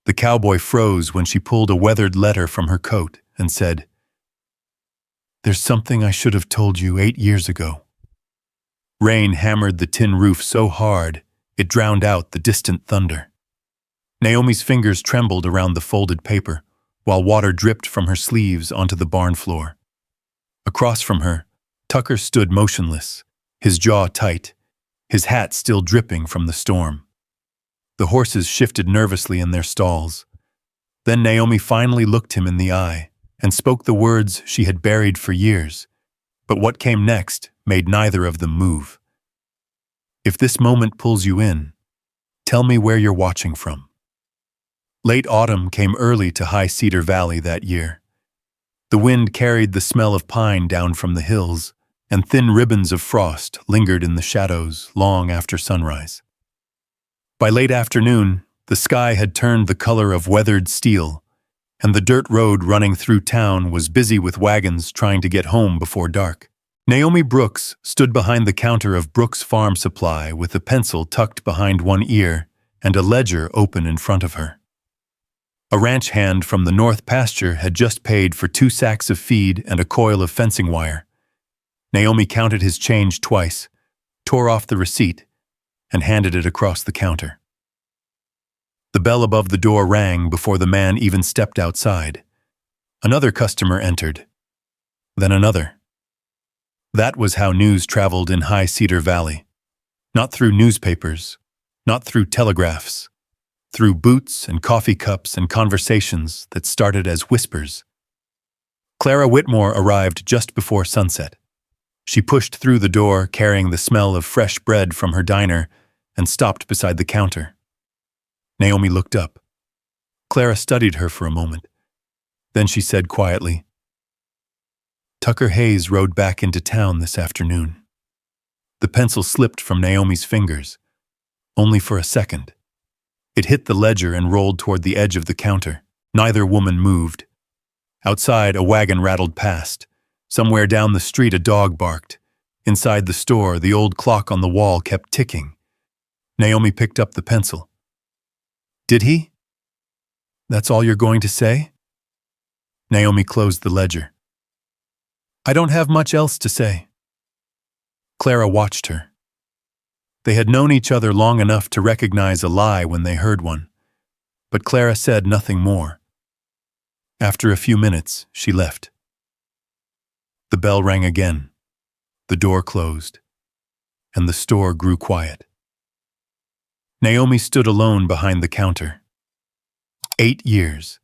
The cowboy froze when she pulled a weathered letter from her coat and said, "There's something I should have told you 8 years ago." Rain hammered the tin roof so hard it drowned out the distant thunder. Naomi's fingers trembled around the folded paper, while water dripped from her sleeves onto the barn floor. Across from her, Tucker stood motionless, his jaw tight, his hat still dripping from the storm. The horses shifted nervously in their stalls. Then Naomi finally looked him in the eye and spoke the words she had buried for years, but what came next made neither of them move. "If this moment pulls you in, tell me where you're watching from." Late autumn came early to High Cedar Valley that year. The wind carried the smell of pine down from the hills, and thin ribbons of frost lingered in the shadows long after sunrise. By late afternoon, the sky had turned the color of weathered steel, and the dirt road running through town was busy with wagons trying to get home before dark. Naomi Brooks stood behind the counter of Brooks Farm Supply with a pencil tucked behind one ear and a ledger open in front of her. A ranch hand from the north pasture had just paid for 2 sacks of feed and a coil of fencing wire. Naomi counted his change twice, tore off the receipt, and handed it across the counter. The bell above the door rang before the man even stepped outside. Another customer entered, then another. That was how news traveled in High Cedar Valley. Not through newspapers, not through telegraphs, through boots and coffee cups and conversations that started as whispers. Clara Whitmore arrived just before sunset. She pushed through the door carrying the smell of fresh bread from her diner and stopped beside the counter. Naomi looked up. Clara studied her for a moment. Then she said quietly, "Tucker Hayes rode back into town this afternoon." The pencil slipped from Naomi's fingers, only for a second. It hit the ledger and rolled toward the edge of the counter. Neither woman moved. Outside, a wagon rattled past. Somewhere down the street, a dog barked. Inside the store, the old clock on the wall kept ticking. Naomi picked up the pencil. "Did he? That's all you're going to say?" Naomi closed the ledger. "I don't have much else to say." Clara watched her. They had known each other long enough to recognize a lie when they heard one, but Clara said nothing more. After a few minutes, she left. The bell rang again, the door closed, and the store grew quiet. Naomi stood alone behind the counter. 8 years.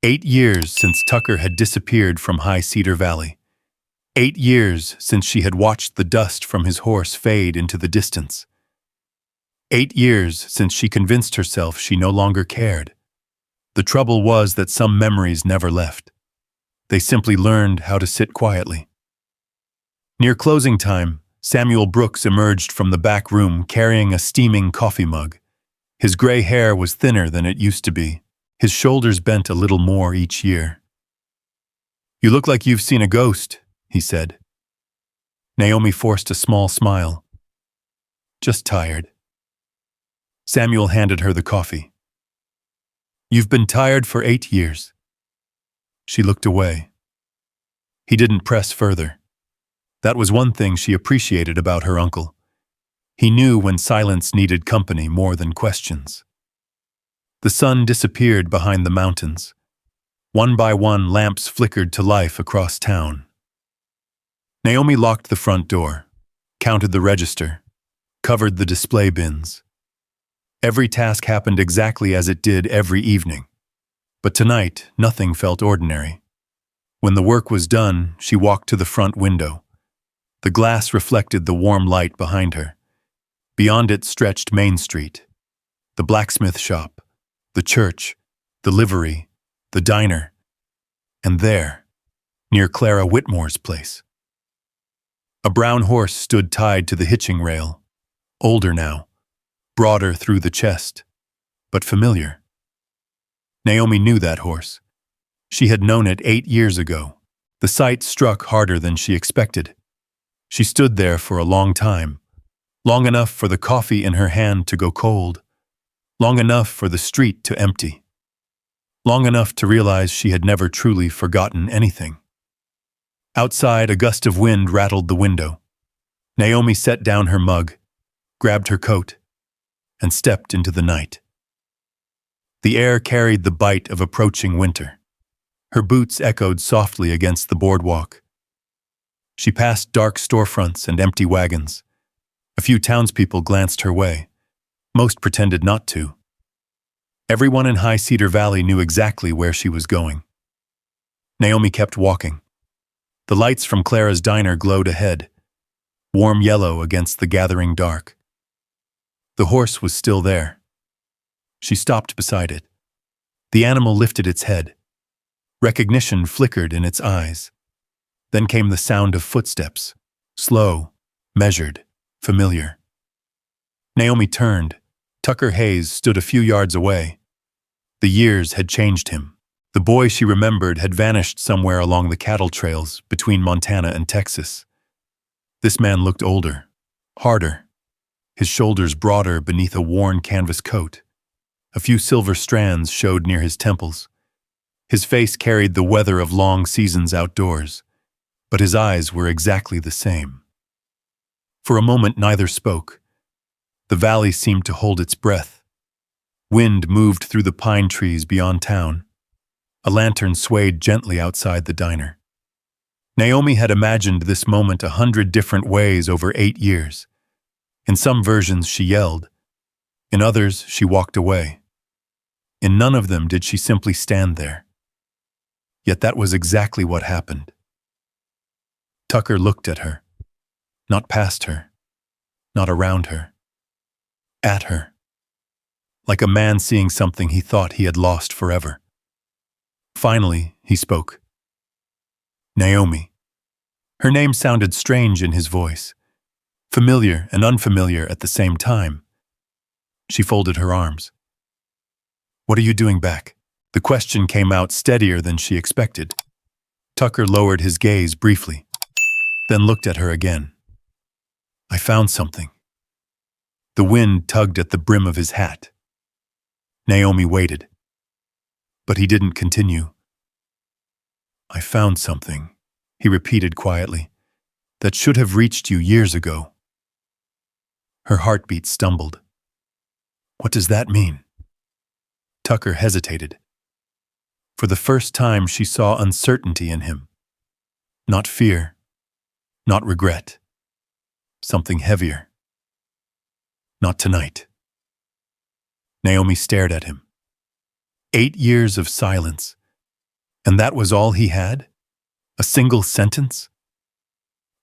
8 years since Tucker had disappeared from High Cedar Valley. 8 years since she had watched the dust from his horse fade into the distance. 8 years since she convinced herself she no longer cared. The trouble was that some memories never left. They simply learned how to sit quietly. Near closing time, Samuel Brooks emerged from the back room carrying a steaming coffee mug. His gray hair was thinner than it used to be. His shoulders bent a little more each year. "You look like you've seen a ghost," he said. Naomi forced a small smile. "Just tired." Samuel handed her the coffee. "You've been tired for 8 years." She looked away. He didn't press further. That was one thing she appreciated about her uncle. He knew when silence needed company more than questions. The sun disappeared behind the mountains. One by one, lamps flickered to life across town. Naomi locked the front door, counted the register, covered the display bins. Every task happened exactly as it did every evening. But tonight, nothing felt ordinary. When the work was done, she walked to the front window. The glass reflected the warm light behind her. Beyond it stretched Main Street, the blacksmith shop, the church, the livery, the diner, and there, near Clara Whitmore's place. A brown horse stood tied to the hitching rail, older now, broader through the chest, but familiar. Naomi knew that horse. She had known it 8 years ago. The sight struck harder than she expected. She stood there for a long time, long enough for the coffee in her hand to go cold, long enough for the street to empty, long enough to realize she had never truly forgotten anything. Outside, a gust of wind rattled the window. Naomi set down her mug, grabbed her coat, and stepped into the night. The air carried the bite of approaching winter. Her boots echoed softly against the boardwalk. She passed dark storefronts and empty wagons. A few townspeople glanced her way. Most pretended not to. Everyone in High Cedar Valley knew exactly where she was going. Naomi kept walking. The lights from Clara's diner glowed ahead, warm yellow against the gathering dark. The horse was still there. She stopped beside it. The animal lifted its head. Recognition flickered in its eyes. Then came the sound of footsteps, slow, measured, familiar. Naomi turned. Tucker Hayes stood a few yards away. The years had changed him. The boy she remembered had vanished somewhere along the cattle trails between Montana and Texas. This man looked older, harder, his shoulders broader beneath a worn canvas coat. A few silver strands showed near his temples. His face carried the weather of long seasons outdoors, but his eyes were exactly the same. For a moment neither spoke. The valley seemed to hold its breath. Wind moved through the pine trees beyond town. A lantern swayed gently outside the diner. Naomi had imagined this moment 100 different ways over 8 years. In some versions she yelled. In others she walked away. In none of them did she simply stand there. Yet that was exactly what happened. Tucker looked at her. Not past her. Not around her. At her. Like a man seeing something he thought he had lost forever. Finally, he spoke. Naomi. Her name sounded strange in his voice, familiar and unfamiliar at the same time. She folded her arms. What are you doing back? The question came out steadier than she expected. Tucker lowered his gaze briefly, then looked at her again. I found something. The wind tugged at the brim of his hat. Naomi waited. But he didn't continue. I found something, he repeated quietly, that should have reached you years ago. Her heartbeat stumbled. What does that mean? Tucker hesitated. For the first time she saw uncertainty in him. Not fear, not regret. Something heavier. Not tonight. Naomi stared at him. 8 years of silence. And that was all he had? A single sentence?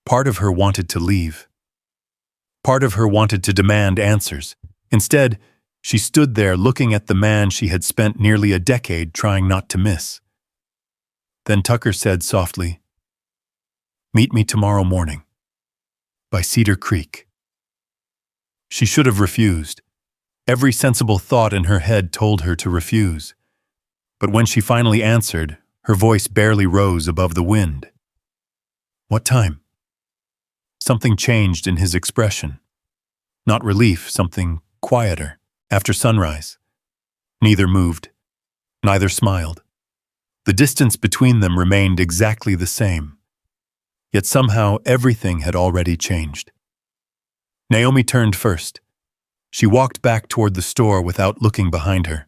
Part of her wanted to leave. Part of her wanted to demand answers. Instead, she stood there looking at the man she had spent nearly a decade trying not to miss. Then Tucker said softly, Meet me tomorrow morning. By Cedar Creek. She should have refused. Every sensible thought in her head told her to refuse. But when she finally answered, her voice barely rose above the wind. What time? Something changed in his expression. Not relief, something quieter. After sunrise. Neither moved. Neither smiled. The distance between them remained exactly the same. Yet somehow everything had already changed. Naomi turned first. She walked back toward the store without looking behind her.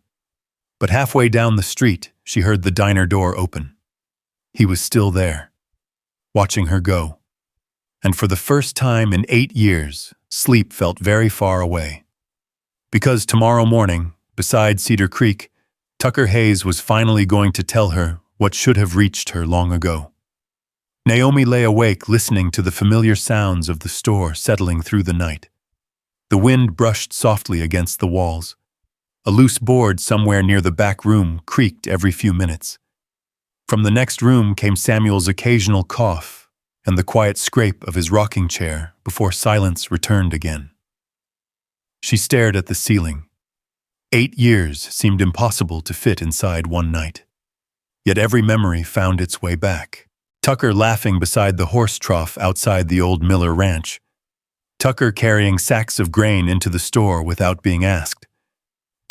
But halfway down the street, she heard the diner door open. He was still there, watching her go. And for the first time in 8 years, sleep felt very far away. Because tomorrow morning, beside Cedar Creek, Tucker Hayes was finally going to tell her what should have reached her long ago. Naomi lay awake listening to the familiar sounds of the store settling through the night. The wind brushed softly against the walls. A loose board somewhere near the back room creaked every few minutes. From the next room came Samuel's occasional cough and the quiet scrape of his rocking chair before silence returned again. She stared at the ceiling. 8 years seemed impossible to fit inside one night. Yet every memory found its way back. Tucker laughing beside the horse trough outside the old Miller ranch. Tucker carrying sacks of grain into the store without being asked.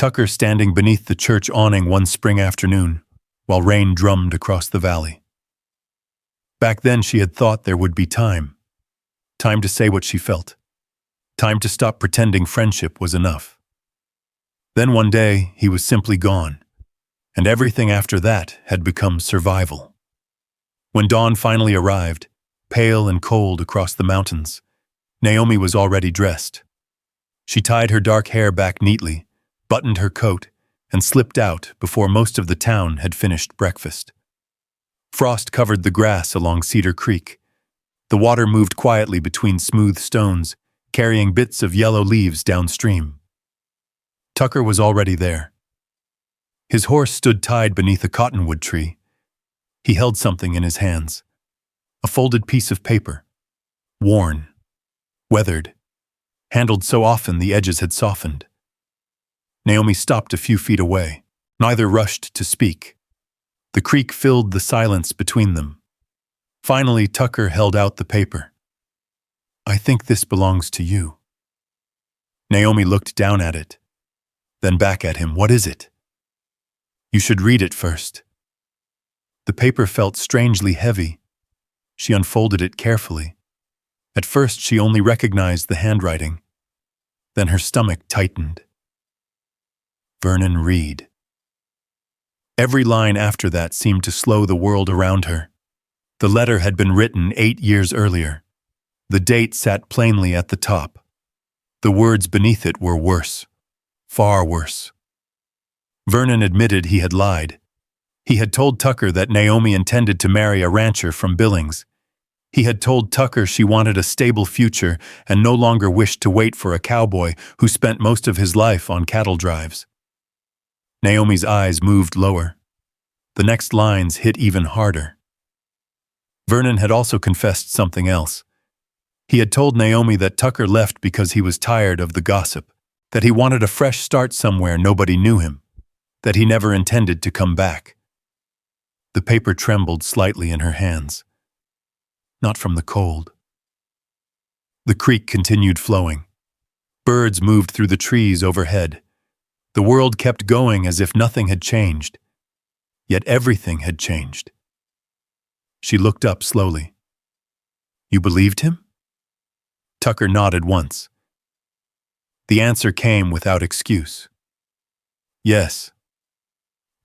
Tucker standing beneath the church awning one spring afternoon, while rain drummed across the valley. Back then she had thought there would be time. Time to say what she felt. Time to stop pretending friendship was enough. Then one day, he was simply gone, and everything after that had become survival. When dawn finally arrived, pale and cold across the mountains, Naomi was already dressed. She tied her dark hair back neatly, buttoned her coat, and slipped out before most of the town had finished breakfast. Frost covered the grass along Cedar Creek. The water moved quietly between smooth stones, carrying bits of yellow leaves downstream. Tucker was already there. His horse stood tied beneath a cottonwood tree. He held something in his hands. A folded piece of paper. Worn. Weathered. Handled so often the edges had softened. Naomi stopped a few feet away. Neither rushed to speak. The creek filled the silence between them. Finally, Tucker held out the paper. "I think this belongs to you." Naomi looked down at it, then back at him. "What is it?" "You should read it first." The paper felt strangely heavy. She unfolded it carefully. At first, she only recognized the handwriting. Then her stomach tightened. Vernon Reed. Every line after that seemed to slow the world around her. The letter had been written 8 years earlier. The date sat plainly at the top. The words beneath it were worse. Far worse. Vernon admitted he had lied. He had told Tucker that Naomi intended to marry a rancher from Billings. He had told Tucker she wanted a stable future and no longer wished to wait for a cowboy who spent most of his life on cattle drives. Naomi's eyes moved lower. The next lines hit even harder. Vernon had also confessed something else. He had told Naomi that Tucker left because he was tired of the gossip, that he wanted a fresh start somewhere nobody knew him, that he never intended to come back. The paper trembled slightly in her hands. Not from the cold. The creek continued flowing. Birds moved through the trees overhead. The world kept going as if nothing had changed. Yet everything had changed. She looked up slowly. "You believed him?" Tucker nodded once. The answer came without excuse. "Yes."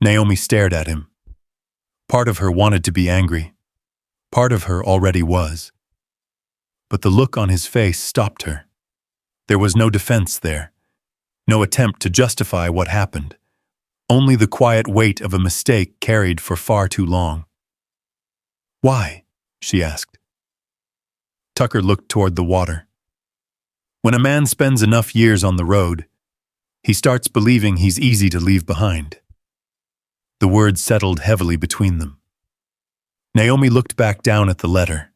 Naomi stared at him. Part of her wanted to be angry. Part of her already was. But the look on his face stopped her. There was no defense there. No attempt to justify what happened. Only the quiet weight of a mistake carried for far too long. "Why?" she asked. Tucker looked toward the water. When a man spends enough years on the road, he starts believing he's easy to leave behind. The words settled heavily between them. Naomi looked back down at the letter.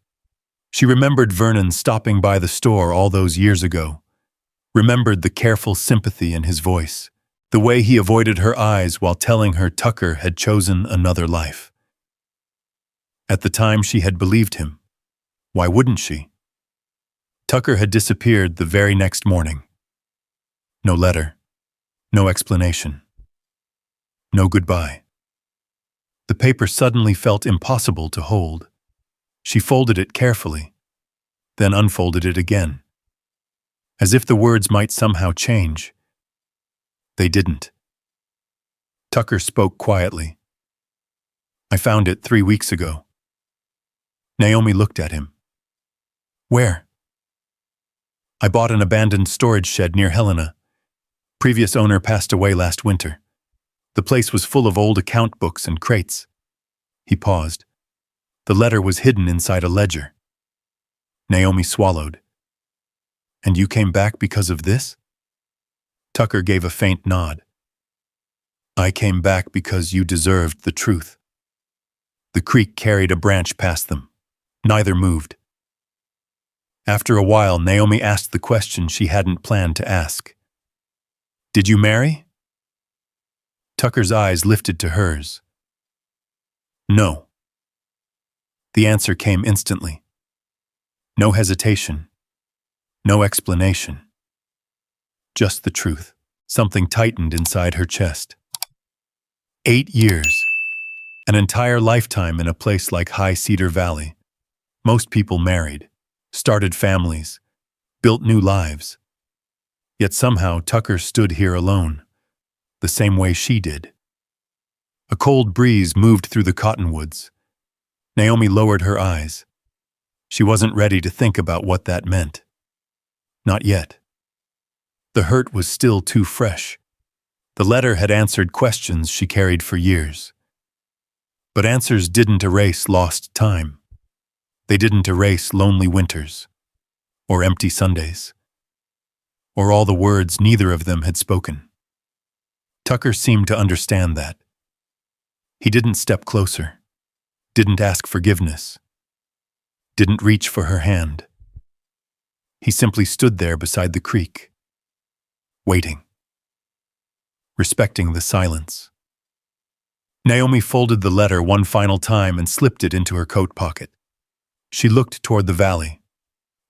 She remembered Vernon stopping by the store all those years ago. Remembered the careful sympathy in his voice, the way he avoided her eyes while telling her Tucker had chosen another life. At the time she had believed him. Why wouldn't she? Tucker had disappeared the very next morning. No letter, no explanation, no goodbye. The paper suddenly felt impossible to hold. She folded it carefully, then unfolded it again. As if the words might somehow change. They didn't. Tucker spoke quietly. "I found it 3 weeks ago." Naomi looked at him. "Where?" "I bought an abandoned storage shed near Helena. Previous owner passed away last winter. The place was full of old account books and crates." He paused. The letter was hidden inside a ledger. Naomi swallowed. "And you came back because of this?" Tucker gave a faint nod. "I came back because you deserved the truth." The creek carried a branch past them. Neither moved. After a while, Naomi asked the question she hadn't planned to ask. "Did you marry?" Tucker's eyes lifted to hers. "No." The answer came instantly. No hesitation. No explanation. Just the truth. Something tightened inside her chest. 8 years. An entire lifetime in a place like High Cedar Valley. Most people married, started families, built new lives. Yet somehow Tucker stood here alone, the same way she did. A cold breeze moved through the cottonwoods. Naomi lowered her eyes. She wasn't ready to think about what that meant. Not yet. The hurt was still too fresh. The letter had answered questions she carried for years. But answers didn't erase lost time. They didn't erase lonely winters, or empty Sundays, or all the words neither of them had spoken. Tucker seemed to understand that. He didn't step closer, didn't ask forgiveness, didn't reach for her hand. He simply stood there beside the creek, waiting, respecting the silence. Naomi folded the letter one final time and slipped it into her coat pocket. She looked toward the valley.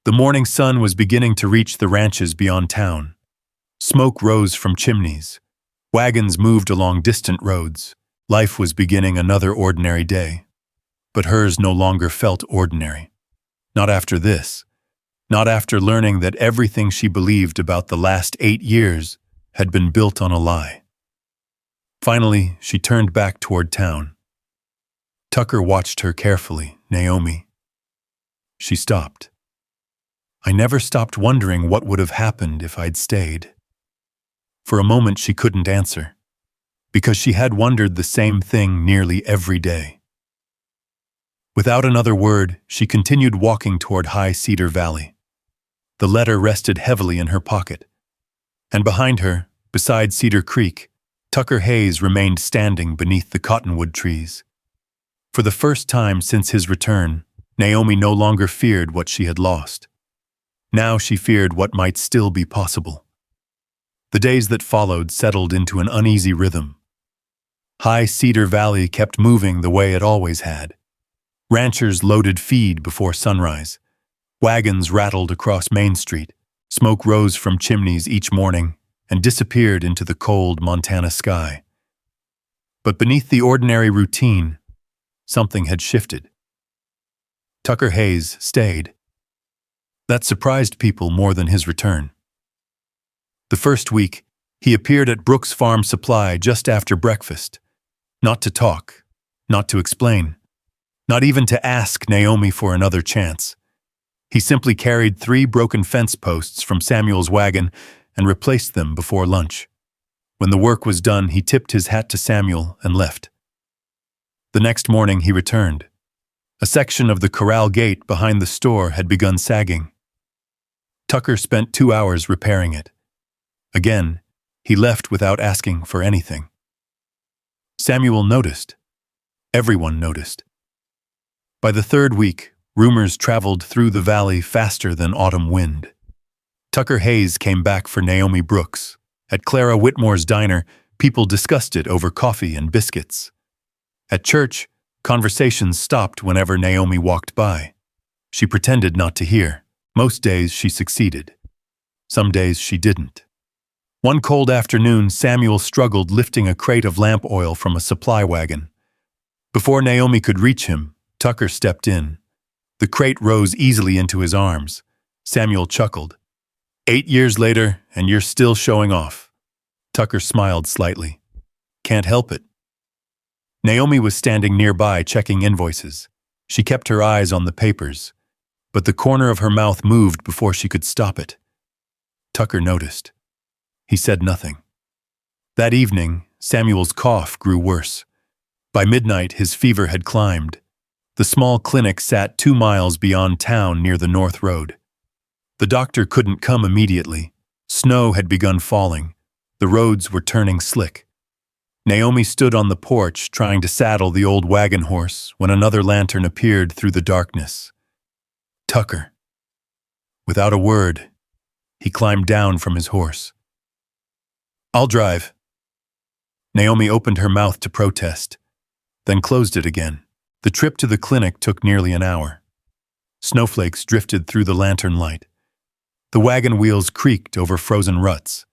The morning sun was beginning to reach the ranches beyond town. Smoke rose from chimneys. Wagons moved along distant roads. Life was beginning another ordinary day. But hers no longer felt ordinary. Not after this. Not after learning that everything she believed about the last 8 years had been built on a lie. Finally, she turned back toward town. Tucker watched her carefully. Naomi. She stopped. I never stopped wondering what would have happened if I'd stayed. For a moment she couldn't answer, because she had wondered the same thing nearly every day. Without another word, she continued walking toward High Cedar Valley. The letter rested heavily in her pocket. And behind her, beside Cedar Creek, Tucker Hayes remained standing beneath the cottonwood trees. For the first time since his return, Naomi no longer feared what she had lost. Now she feared what might still be possible. The days that followed settled into an uneasy rhythm. High Cedar Valley kept moving the way it always had. Ranchers loaded feed before sunrise. Wagons rattled across Main Street. Smoke rose from chimneys each morning and disappeared into the cold Montana sky. But beneath the ordinary routine, something had shifted. Tucker Hayes stayed. That surprised people more than his return. The first week, he appeared at Brooks Farm Supply just after breakfast. Not to talk, not to explain, not even to ask Naomi for another chance. He simply carried 3 broken fence posts from Samuel's wagon and replaced them before lunch. When the work was done, he tipped his hat to Samuel and left. The next morning he returned. A section of the corral gate behind the store had begun sagging. Tucker spent 2 hours repairing it. Again, he left without asking for anything. Samuel noticed. Everyone noticed. By the 3rd week, rumors traveled through the valley faster than autumn wind. Tucker Hayes came back for Naomi Brooks. At Clara Whitmore's diner, people discussed it over coffee and biscuits. At church, conversations stopped whenever Naomi walked by. She pretended not to hear. Most days she succeeded. Some days she didn't. One cold afternoon, Samuel struggled lifting a crate of lamp oil from a supply wagon. Before Naomi could reach him, Tucker stepped in. The crate rose easily into his arms. Samuel chuckled. 8 years later, and you're still showing off. Tucker smiled slightly. Can't help it. Naomi was standing nearby checking invoices. She kept her eyes on the papers, but the corner of her mouth moved before she could stop it. Tucker noticed. He said nothing. That evening, Samuel's cough grew worse. By midnight, his fever had climbed. The small clinic sat 2 miles beyond town near the North Road. The doctor couldn't come immediately. Snow had begun falling. The roads were turning slick. Naomi stood on the porch trying to saddle the old wagon horse when another lantern appeared through the darkness. Tucker. Without a word, he climbed down from his horse. I'll drive. Naomi opened her mouth to protest, then closed it again. The trip to the clinic took nearly an hour. Snowflakes drifted through the lantern light. The wagon wheels creaked over frozen ruts.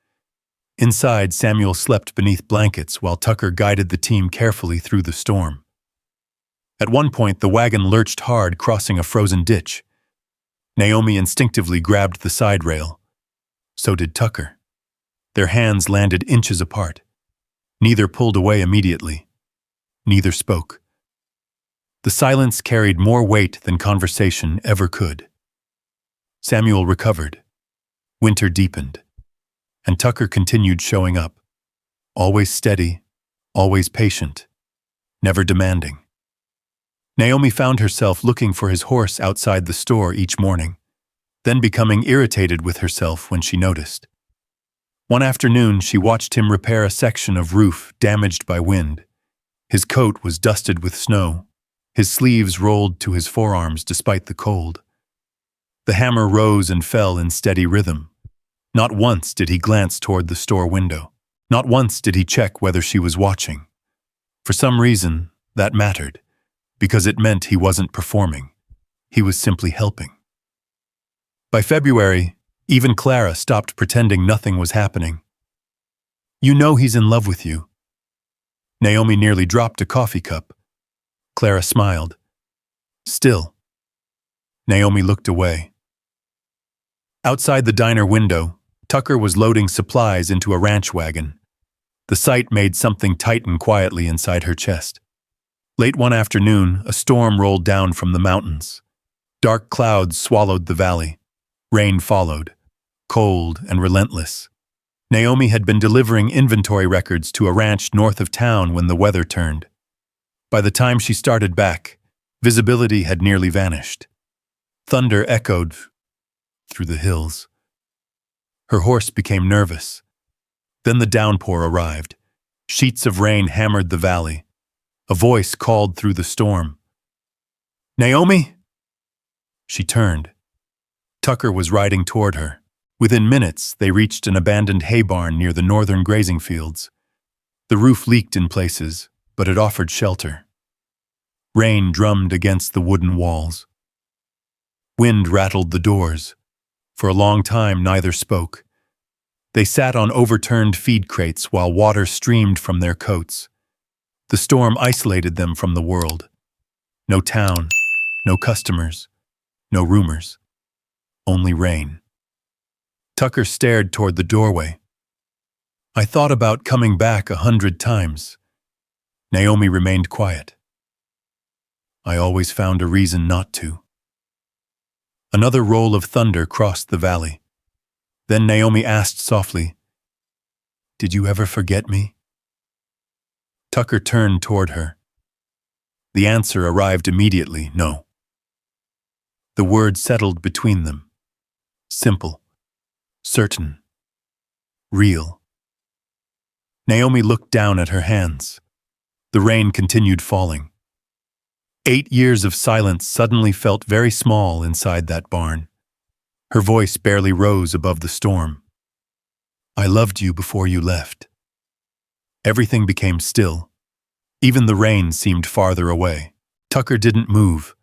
Inside, Samuel slept beneath blankets while Tucker guided the team carefully through the storm. At one point, the wagon lurched hard, crossing a frozen ditch. Naomi instinctively grabbed the side rail. So did Tucker. Their hands landed inches apart. Neither pulled away immediately. Neither spoke. The silence carried more weight than conversation ever could. Samuel recovered. Winter deepened. And Tucker continued showing up. Always steady, always patient, never demanding. Naomi found herself looking for his horse outside the store each morning, then becoming irritated with herself when she noticed. One afternoon, she watched him repair a section of roof damaged by wind. His coat was dusted with snow. His sleeves rolled to his forearms despite the cold. The hammer rose and fell in steady rhythm. Not once did he glance toward the store window. Not once did he check whether she was watching. For some reason, that mattered, because it meant he wasn't performing. He was simply helping. By February, even Clara stopped pretending nothing was happening. "You know he's in love with you." Naomi nearly dropped a coffee cup. Clara smiled. "Still." Naomi looked away. Outside the diner window, Tucker was loading supplies into a ranch wagon. The sight made something tighten quietly inside her chest. Late one afternoon, a storm rolled down from the mountains. Dark clouds swallowed the valley. Rain followed, cold and relentless. Naomi had been delivering inventory records to a ranch north of town when the weather turned. By the time she started back, visibility had nearly vanished. Thunder echoed through the hills. Her horse became nervous. Then the downpour arrived. Sheets of rain hammered the valley. A voice called through the storm. "Naomi?" She turned. Tucker was riding toward her. Within minutes, they reached an abandoned hay barn near the northern grazing fields. The roof leaked in places, but it offered shelter. Rain drummed against the wooden walls. Wind rattled the doors. For a long time, neither spoke. They sat on overturned feed crates while water streamed from their coats. The storm isolated them from the world. No town, no customers, no rumors. Only rain. Tucker stared toward the doorway. "I thought about coming back 100 times. Naomi remained quiet. "I always found a reason not to." Another roll of thunder crossed the valley. Then Naomi asked softly, "Did you ever forget me?" Tucker turned toward her. The answer arrived immediately, no. The word settled between them. Simple, certain, real. Naomi looked down at her hands. The rain continued falling. 8 years of silence suddenly felt very small inside that barn. Her voice barely rose above the storm. "I loved you before you left." Everything became still. Even the rain seemed farther away. Tucker didn't move,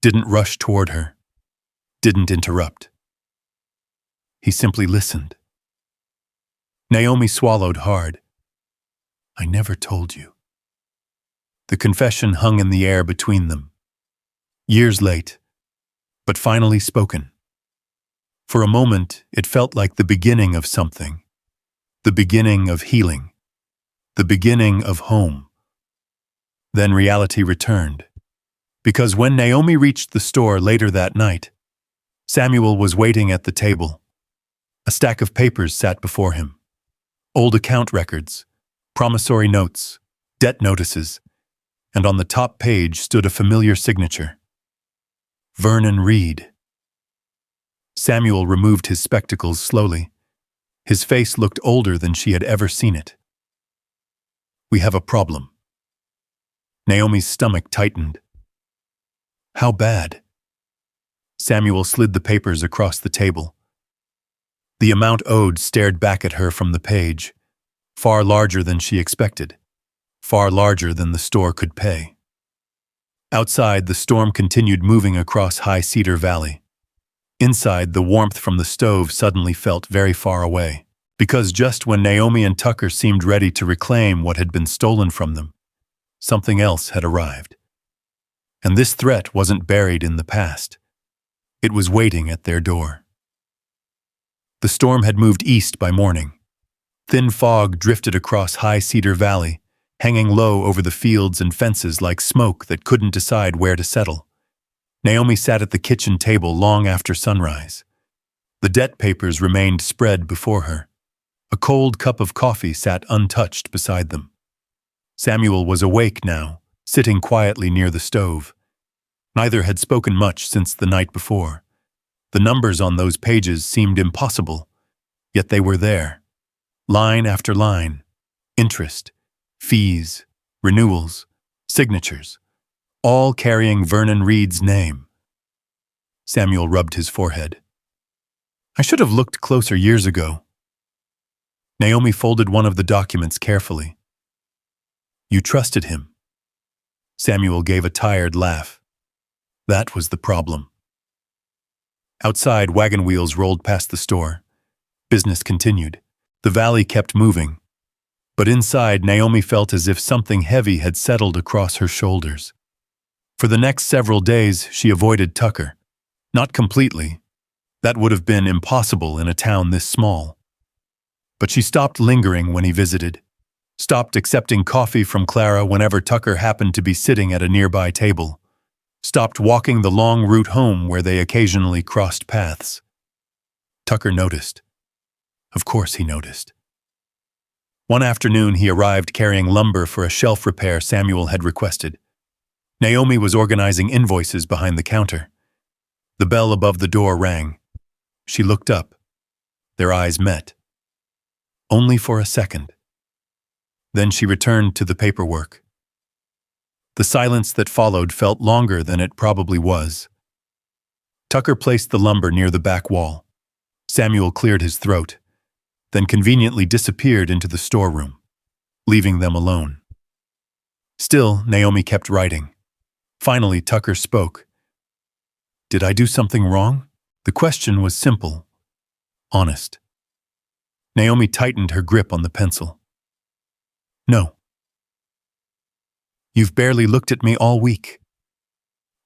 didn't rush toward her, didn't interrupt. He simply listened. Naomi swallowed hard. "I never told you." The confession hung in the air between them. Years late, but finally spoken. For a moment, it felt like the beginning of something. The beginning of healing. The beginning of home. Then reality returned. Because when Naomi reached the store later that night, Samuel was waiting at the table. A stack of papers sat before him. Old account records, promissory notes, debt notices, and on the top page stood a familiar signature. Vernon Reed. Samuel removed his spectacles slowly. His face looked older than she had ever seen it. "We have a problem." Naomi's stomach tightened. "How bad?" Samuel slid the papers across the table. The amount owed stared back at her from the page, far larger than she expected, far larger than the store could pay. Outside, the storm continued moving across High Cedar Valley. Inside, the warmth from the stove suddenly felt very far away. Because just when Naomi and Tucker seemed ready to reclaim what had been stolen from them, something else had arrived. And this threat wasn't buried in the past. It was waiting at their door. The storm had moved east by morning. Thin fog drifted across High Cedar Valley, hanging low over the fields and fences like smoke that couldn't decide where to settle. Naomi sat at the kitchen table long after sunrise. The debt papers remained spread before her. A cold cup of coffee sat untouched beside them. Samuel was awake now, sitting quietly near the stove. Neither had spoken much since the night before. The numbers on those pages seemed impossible, yet they were there. Line after line. Interest, fees, renewals, signatures, all carrying Vernon Reed's name. Samuel rubbed his forehead. I should have looked closer years ago. Naomi folded one of the documents carefully. You trusted him. Samuel gave a tired laugh. That was the problem. Outside, wagon wheels rolled past the store. Business continued. The valley kept moving. But inside, Naomi felt as if something heavy had settled across her shoulders. For the next several days, she avoided Tucker. Not completely. That would have been impossible in a town this small. But she stopped lingering when he visited, stopped accepting coffee from Clara whenever Tucker happened to be sitting at a nearby table, stopped walking the long route home where they occasionally crossed paths. Tucker noticed. Of course he noticed. One afternoon he arrived carrying lumber for a shelf repair Samuel had requested. Naomi was organizing invoices behind the counter. The bell above the door rang. She looked up. Their eyes met. Only for a second. Then she returned to the paperwork. The silence that followed felt longer than it probably was. Tucker placed the lumber near the back wall. Samuel cleared his throat, then conveniently disappeared into the storeroom, leaving them alone. Still, Naomi kept writing. Finally, Tucker spoke. Did I do something wrong? The question was simple, honest. Naomi tightened her grip on the pencil. No. You've barely looked at me all week.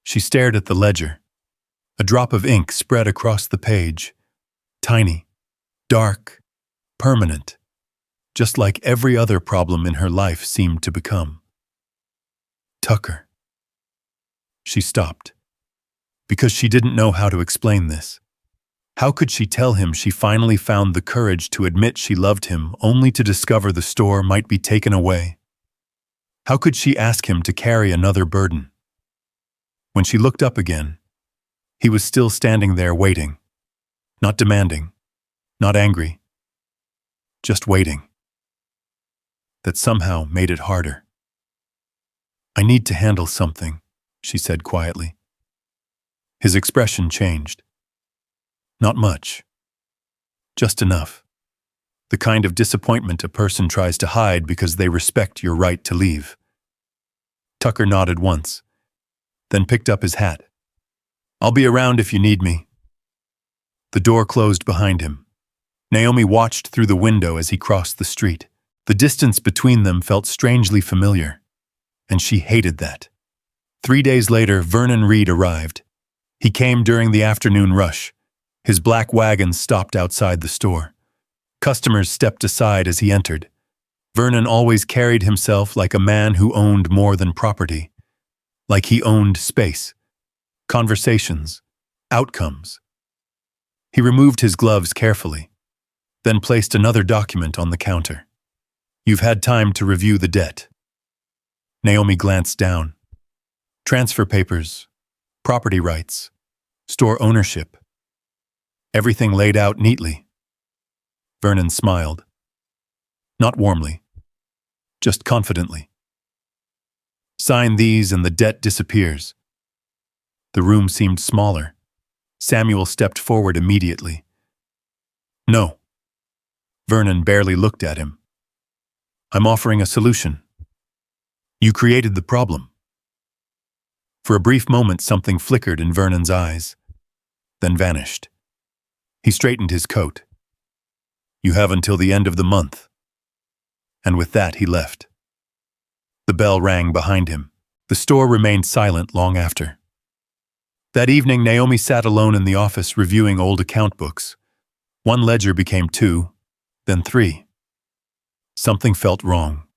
She stared at the ledger. A drop of ink spread across the page. Tiny, dark, permanent, just like every other problem in her life seemed to become. Tucker. She stopped. Because she didn't know how to explain this. How could she tell him she finally found the courage to admit she loved him only to discover the store might be taken away? How could she ask him to carry another burden? When she looked up again, he was still standing there waiting. Not demanding, not angry, just waiting. That somehow made it harder. I need to handle something, she said quietly. His expression changed. Not much. Just enough. The kind of disappointment a person tries to hide because they respect your right to leave. Tucker nodded once, then picked up his hat. I'll be around if you need me. The door closed behind him. Naomi watched through the window as he crossed the street. The distance between them felt strangely familiar, and she hated that. 3 days later, Vernon Reed arrived. He came during the afternoon rush. His black wagon stopped outside the store. Customers stepped aside as he entered. Vernon always carried himself like a man who owned more than property. Like he owned space, conversations, outcomes. He removed his gloves carefully, then placed another document on the counter. You've had time to review the debt. Naomi glanced down. Transfer papers, property rights, store ownership. Everything laid out neatly. Vernon smiled. Not warmly, just confidently. Sign these and the debt disappears. The room seemed smaller. Samuel stepped forward immediately. No. Vernon barely looked at him. I'm offering a solution. You created the problem. For a brief moment, something flickered in Vernon's eyes, then vanished. He straightened his coat. You have until the end of the month." And with that he left. The bell rang behind him. The store remained silent long after. That evening, Naomi sat alone in the office reviewing old account books. One ledger became 2, then 3. Something felt wrong.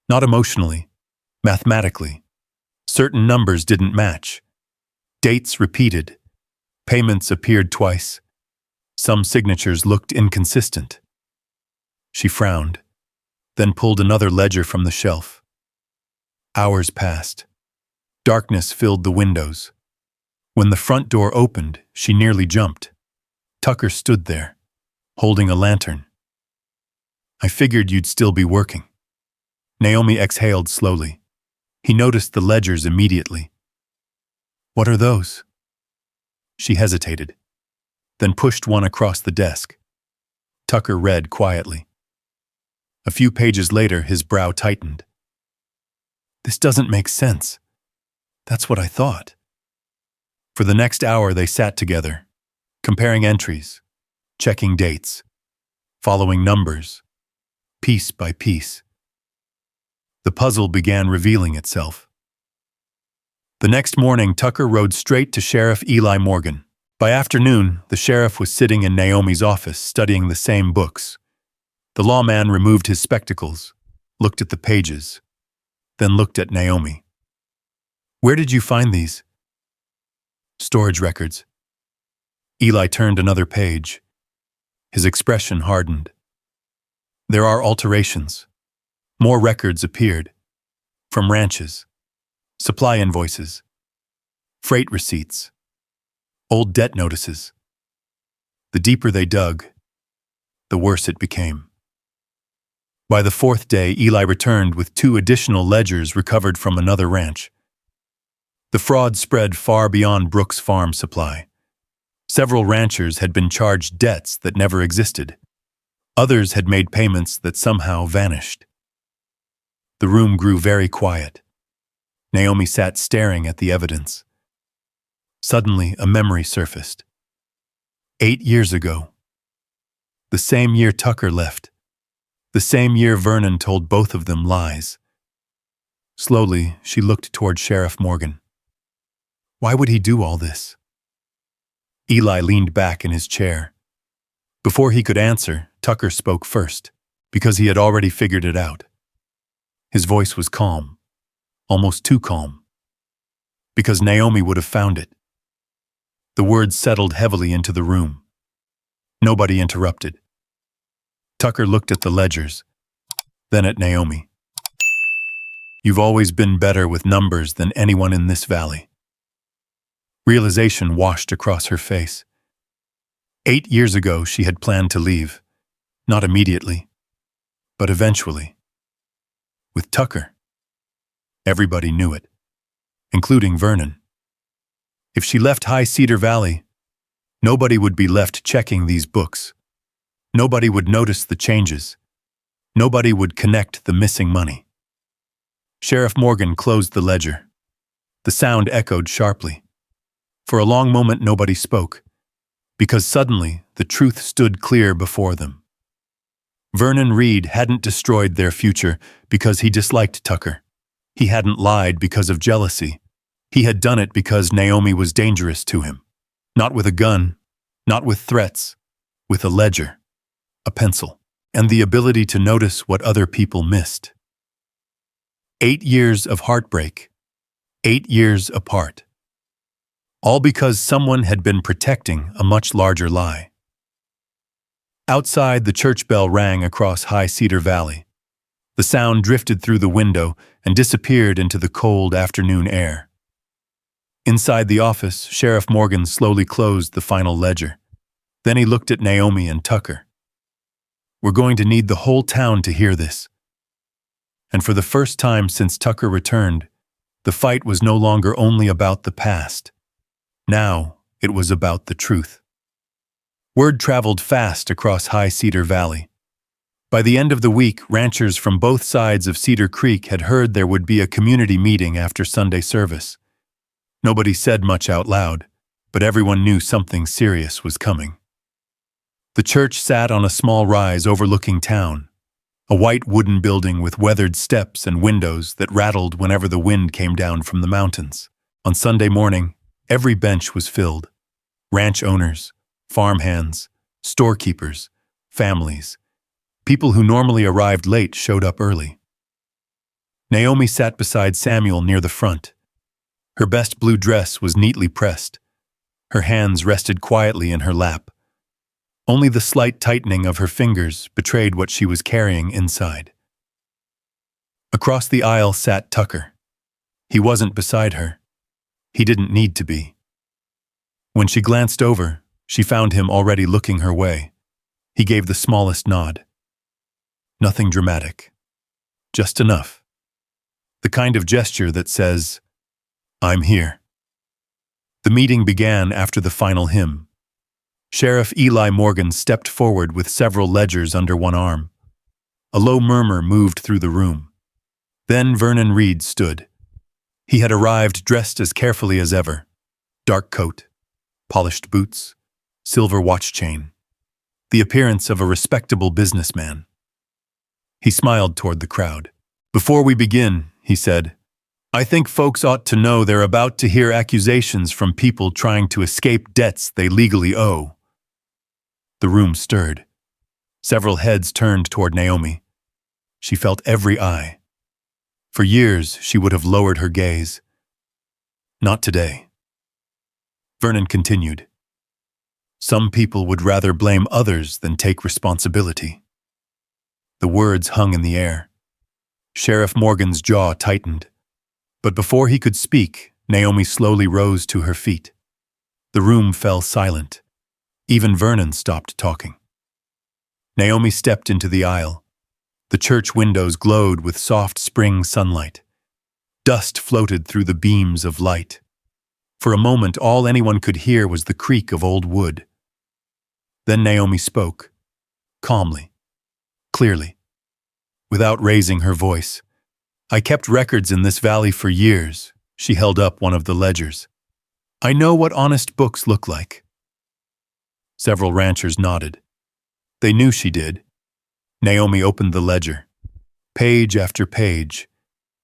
Not emotionally, mathematically. Certain numbers didn't match. Dates repeated. Payments appeared twice. Some signatures looked inconsistent. She frowned, then pulled another ledger from the shelf. Hours passed. Darkness filled the windows. When the front door opened, she nearly jumped. Tucker stood there, holding a lantern. "I figured you'd still be working." Naomi exhaled slowly. He noticed the ledgers immediately. "What are those?" She hesitated, then pushed one across the desk. Tucker read quietly. A few pages later, his brow tightened. "This doesn't make sense." "That's what I thought." For the next hour they sat together, comparing entries, checking dates, following numbers, piece by piece. The puzzle began revealing itself. The next morning, Tucker rode straight to Sheriff Eli Morgan. By afternoon, the sheriff was sitting in Naomi's office studying the same books. The lawman removed his spectacles, looked at the pages, then looked at Naomi. "Where did you find these?" "Storage records." Eli turned another page. His expression hardened. "There are alterations. More records appeared. From ranches. Supply invoices. Freight receipts. Old debt notices." The deeper they dug, the worse it became. By the 4th day, Eli returned with 2 additional ledgers recovered from another ranch. The fraud spread far beyond Brooks' farm supply. Several ranchers had been charged debts that never existed. Others had made payments that somehow vanished. The room grew very quiet. Naomi sat staring at the evidence. Suddenly, a memory surfaced. 8 years ago. The same year Tucker left. The same year Vernon told both of them lies. Slowly, she looked toward Sheriff Morgan. Why would he do all this? Eli leaned back in his chair. Before he could answer, Tucker spoke first, because he had already figured it out. His voice was calm, almost too calm, because Naomi would have found it. The words settled heavily into the room. Nobody interrupted. Tucker looked at the ledgers, then at Naomi. You've always been better with numbers than anyone in this valley. Realization washed across her face. 8 years ago, she had planned to leave. Not immediately, but eventually. With Tucker. Everybody knew it, including Vernon. If she left High Cedar Valley, nobody would be left checking these books. Nobody would notice the changes. Nobody would connect the missing money. Sheriff Morgan closed the ledger. The sound echoed sharply. For a long moment, nobody spoke, because suddenly the truth stood clear before them. Vernon Reed hadn't destroyed their future because he disliked Tucker. He hadn't lied because of jealousy. He had done it because Naomi was dangerous to him. Not with a gun, not with threats, with a ledger, a pencil, and the ability to notice what other people missed. 8 years of heartbreak, 8 years apart. All because someone had been protecting a much larger lie. Outside, the church bell rang across High Cedar Valley. The sound drifted through the window and disappeared into the cold afternoon air. Inside the office, Sheriff Morgan slowly closed the final ledger. Then he looked at Naomi and Tucker. We're going to need the whole town to hear this. And for the first time since Tucker returned, the fight was no longer only about the past. Now, it was about the truth. Word traveled fast across High Cedar Valley. By the end of the week, ranchers from both sides of Cedar Creek had heard there would be a community meeting after Sunday service. Nobody said much out loud, but everyone knew something serious was coming. The church sat on a small rise overlooking town, a white wooden building with weathered steps and windows that rattled whenever the wind came down from the mountains. On Sunday morning, every bench was filled. Ranch owners, farmhands, storekeepers, families. People who normally arrived late showed up early. Naomi sat beside Samuel near the front. Her best blue dress was neatly pressed. Her hands rested quietly in her lap. Only the slight tightening of her fingers betrayed what she was carrying inside. Across the aisle sat Tucker. He wasn't beside her. He didn't need to be. When she glanced over, she found him already looking her way. He gave the smallest nod. Nothing dramatic. Just enough. The kind of gesture that says, "I'm here." The meeting began after the final hymn. Sheriff Eli Morgan stepped forward with several ledgers under one arm. A low murmur moved through the room. Then Vernon Reed stood. He had arrived dressed as carefully as ever. Dark coat, polished boots, silver watch chain. The appearance of a respectable businessman. He smiled toward the crowd. "Before we begin," he said, "I think folks ought to know they're about to hear accusations from people trying to escape debts they legally owe." The room stirred. Several heads turned toward Naomi. She felt every eye. For years, she would have lowered her gaze. Not today. Vernon continued. "Some people would rather blame others than take responsibility." The words hung in the air. Sheriff Morgan's jaw tightened. But before he could speak, Naomi slowly rose to her feet. The room fell silent. Even Vernon stopped talking. Naomi stepped into the aisle. The church windows glowed with soft spring sunlight. Dust floated through the beams of light. For a moment, all anyone could hear was the creak of old wood. Then Naomi spoke, calmly, clearly, without raising her voice. "I kept records in this valley for years." She held up one of the ledgers. "I know what honest books look like." Several ranchers nodded. They knew she did. Naomi opened the ledger. Page after page.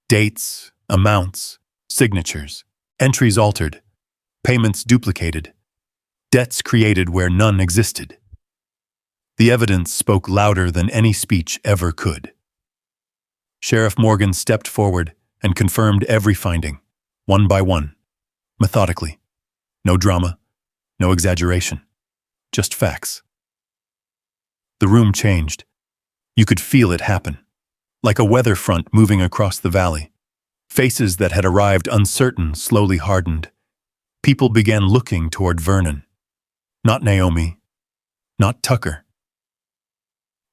Dates, amounts, signatures, entries altered, payments duplicated, debts created where none existed. The evidence spoke louder than any speech ever could. Sheriff Morgan stepped forward and confirmed every finding, one by one, methodically. No drama, no exaggeration, just facts. The room changed. You could feel it happen, like a weather front moving across the valley. Faces that had arrived uncertain slowly hardened. People began looking toward Vernon. Not Naomi, not Tucker.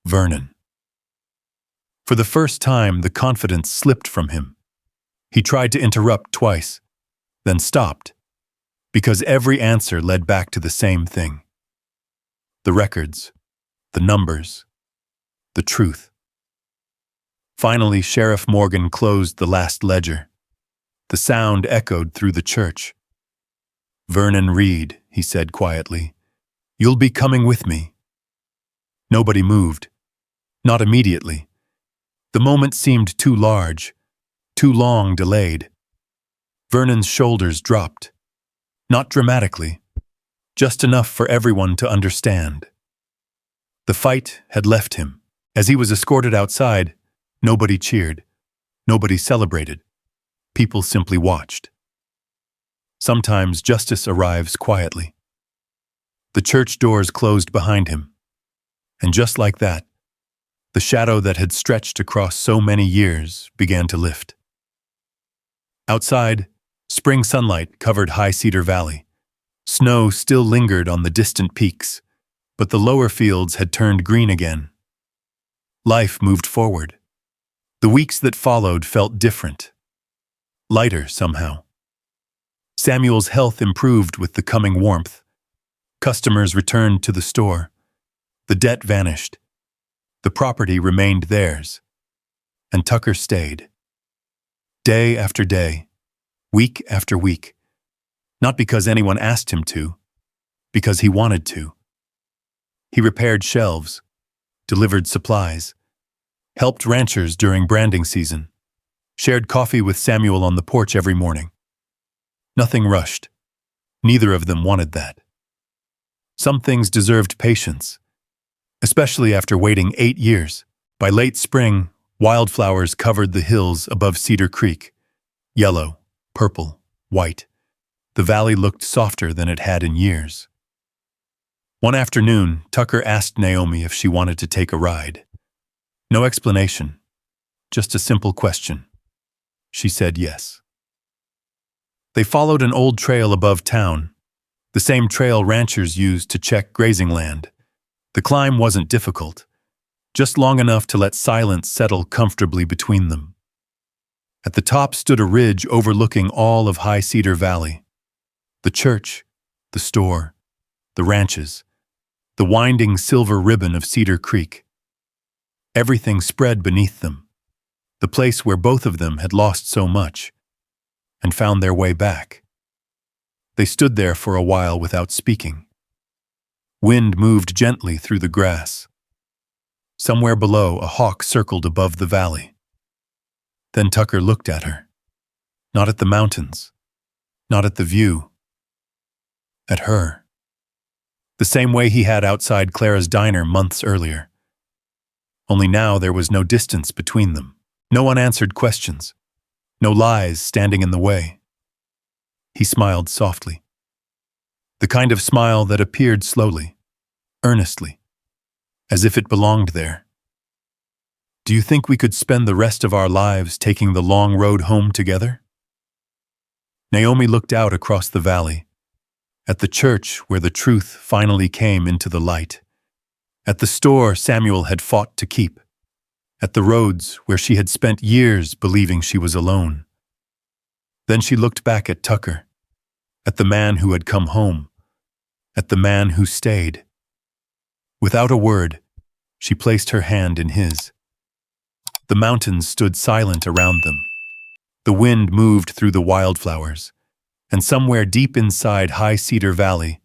Vernon. For the first time, the confidence slipped from him. He tried to interrupt twice, then stopped, because every answer led back to the same thing. The records, the numbers, the truth. Finally, Sheriff Morgan closed the last ledger. The sound echoed through the church. "Vernon Reed," he said quietly, "you'll be coming with me." Nobody moved. Not immediately. The moment seemed too large, too long delayed. Vernon's shoulders dropped. Not dramatically, just enough for everyone to understand. The fight had left him. As he was escorted outside, nobody cheered. Nobody celebrated. People simply watched. Sometimes justice arrives quietly. The church doors closed behind him. And just like that, the shadow that had stretched across so many years began to lift. Outside, spring sunlight covered High Cedar Valley. Snow still lingered on the distant peaks, but the lower fields had turned green again. Life moved forward. The weeks that followed felt different. Lighter somehow. Samuel's health improved with the coming warmth. Customers returned to the store. The debt vanished. The property remained theirs. And Tucker stayed. Day after day, week after week. Not because anyone asked him to, because he wanted to. He repaired shelves, delivered supplies, helped ranchers during branding season, shared coffee with Samuel on the porch every morning. Nothing rushed. Neither of them wanted that. Some things deserved patience, especially after waiting 8 years. By late spring, wildflowers covered the hills above Cedar Creek. Yellow, purple, white. The valley looked softer than it had in years. One afternoon, Tucker asked Naomi if she wanted to take a ride. No explanation, just a simple question. She said yes. They followed an old trail above town, the same trail ranchers used to check grazing land. The climb wasn't difficult, just long enough to let silence settle comfortably between them. At the top stood a ridge overlooking all of High Cedar Valley. The church, the store, the ranches, the winding silver ribbon of Cedar Creek. Everything spread beneath them, the place where both of them had lost so much and found their way back. They stood there for a while without speaking. Wind moved gently through the grass. Somewhere below, a hawk circled above the valley. Then Tucker looked at her. Not at the mountains, not at the view. At her. The same way he had outside Clara's diner months earlier. Only now there was no distance between them. No unanswered questions. No lies standing in the way. He smiled softly. The kind of smile that appeared slowly, earnestly, as if it belonged there. Do you think we could spend the rest of our lives taking the long road home together? Naomi looked out across the valley, at the church where the truth finally came into the light, at the store Samuel had fought to keep, at the roads where she had spent years believing she was alone. Then she looked back at Tucker, at the man who had come home, at the man who stayed. Without a word, she placed her hand in his. The mountains stood silent around them. The wind moved through the wildflowers, and somewhere deep inside High Cedar Valley,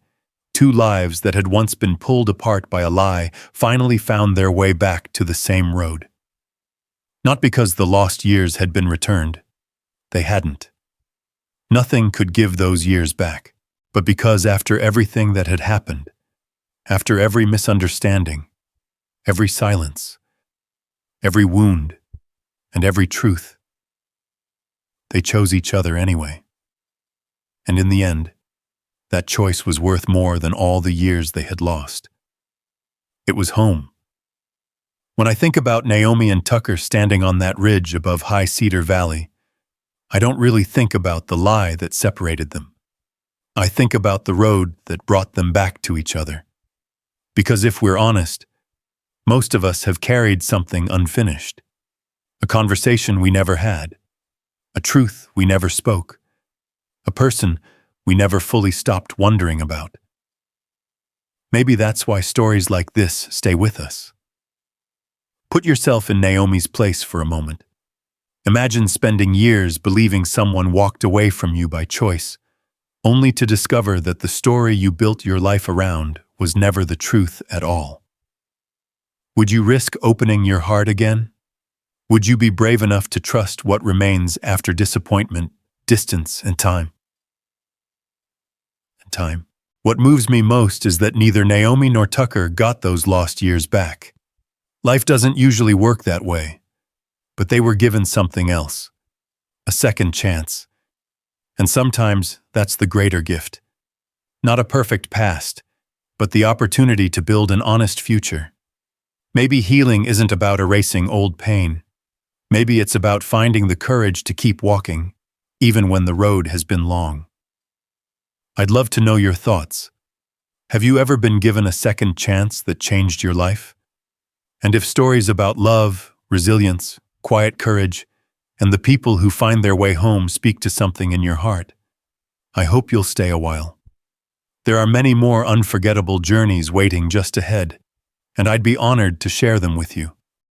two lives that had once been pulled apart by a lie finally found their way back to the same road. Not because the lost years had been returned. They hadn't. Nothing could give those years back, but because after everything that had happened, after every misunderstanding, every silence, every wound, and every truth, they chose each other anyway. And in the end, that choice was worth more than all the years they had lost. It was home. When I think about Naomi and Tucker standing on that ridge above High Cedar Valley, I don't really think about the lie that separated them. I think about the road that brought them back to each other. Because if we're honest, most of us have carried something unfinished. A conversation we never had. A truth we never spoke. A person we never fully stopped wondering about. Maybe that's why stories like this stay with us. Put yourself in Naomi's place for a moment. Imagine spending years believing someone walked away from you by choice, only to discover that the story you built your life around was never the truth at all. Would you risk opening your heart again? Would you be brave enough to trust what remains after disappointment, distance, and time? What moves me most is that neither Naomi nor Tucker got those lost years back. Life doesn't usually work that way, but they were given something else, a second chance. And sometimes that's the greater gift. Not a perfect past, but the opportunity to build an honest future. Maybe healing isn't about erasing old pain. Maybe it's about finding the courage to keep walking, even when the road has been long. I'd love to know your thoughts. Have you ever been given a second chance that changed your life? And if stories about love, resilience, quiet courage, and the people who find their way home speak to something in your heart, I hope you'll stay a while. There are many more unforgettable journeys waiting just ahead, and I'd be honored to share them with you.